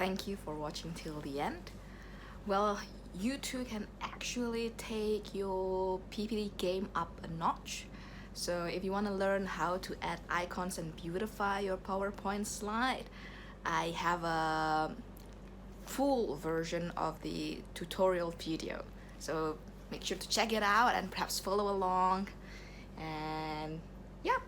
thank you for watching till the end. Well, you too can actually take your PPT game up a notch. So if you want to learn how to add icons and beautify your PowerPoint slide, I have a full version of the tutorial video. So make sure to check it out and perhaps follow along. And yeah.